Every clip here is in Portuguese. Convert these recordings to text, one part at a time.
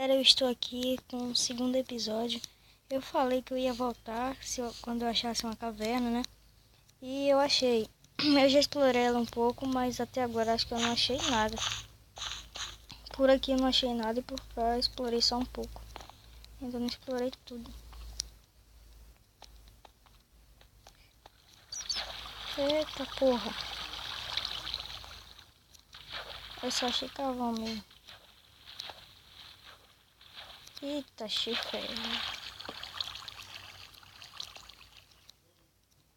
Galera, eu estou aqui com o segundo episódio. Eu falei que eu ia voltar quando eu achasse uma caverna, né? E eu achei. Eu já explorei ela um pouco, mas até agora acho que eu não achei nada. Por aqui eu não achei nada e por cá eu explorei só um pouco. Ainda não explorei tudo. Eita porra. Eu só achei carvão mesmo. Eita, chifre.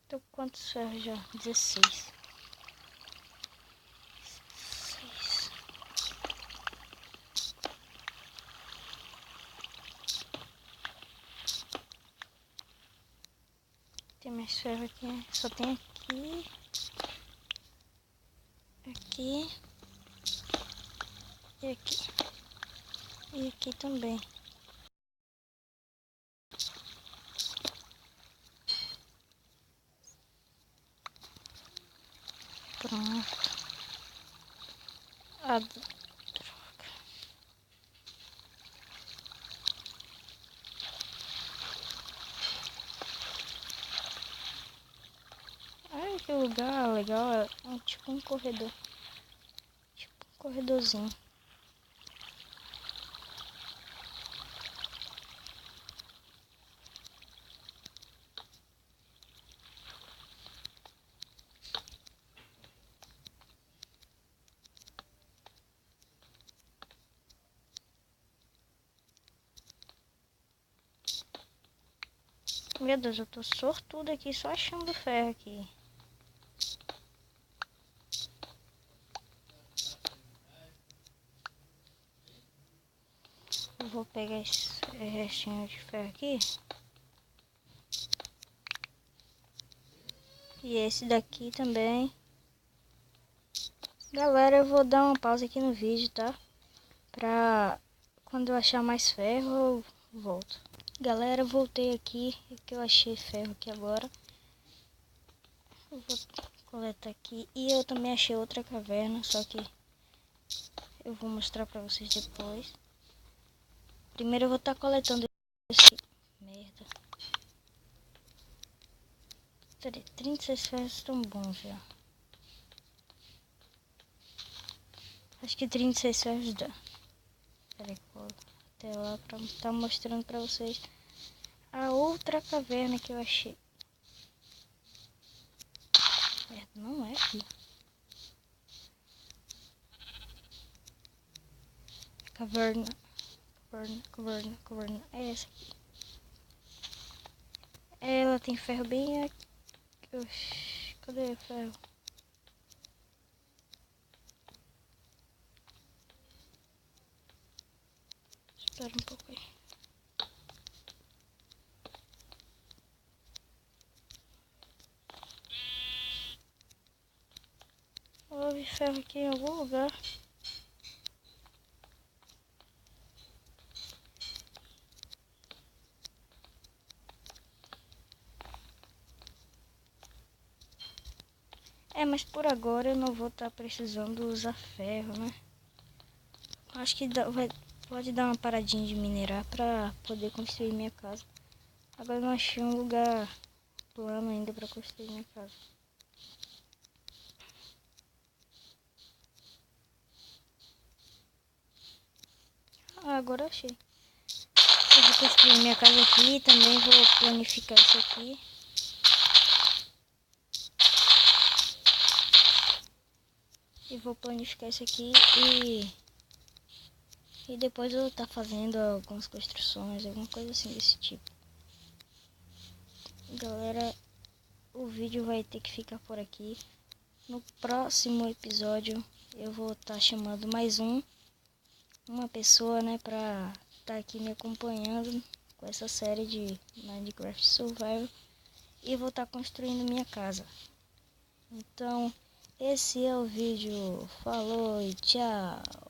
Tô com quantos ferros já? 16. Tem mais ferro aqui, só tem aqui. Aqui. E aqui. E aqui também. Pronto. Ah, droga. Ai, que lugar legal. É tipo um corredor. Tipo um corredorzinho. Meu Deus, eu tô sortudo aqui, só achando ferro aqui. Eu vou pegar esse restinho de ferro aqui. E esse daqui também. Galera, eu vou dar uma pausa aqui no vídeo, tá? Pra quando eu achar mais ferro, eu volto. Galera, voltei aqui, que eu achei ferro aqui agora. Eu vou coletar aqui. E eu também achei outra caverna, só que eu vou mostrar pra vocês depois. Primeiro eu vou estar coletando esse... Merda. 36 ferros estão bons já. Acho que 36 ferros dá. Peraí, vou até lá pra estar mostrando pra vocês a outra caverna que eu achei. Merda, não é aqui. Caverna. É essa aqui. Ela tem ferro bem aqui. Oxi, cadê o ferro? Espera um pouco aí. Houve ferro aqui em algum lugar. É, mas por agora eu não vou estar precisando usar ferro, né? Acho que pode dar uma paradinha de minerar pra poder construir minha casa. Agora eu não achei um lugar plano ainda pra construir minha casa. Ah, agora eu achei. Eu vou construir minha casa aqui, também vou planificar isso aqui. E vou planificar isso aqui e depois eu vou estar fazendo algumas construções, alguma coisa assim desse tipo. Galera, o vídeo vai ter que ficar por aqui. No próximo episódio eu vou estar chamando mais uma pessoa, né, pra estar aqui me acompanhando com essa série de Minecraft Survival. E vou estar construindo minha casa. Então, esse é o vídeo. Falou e tchau.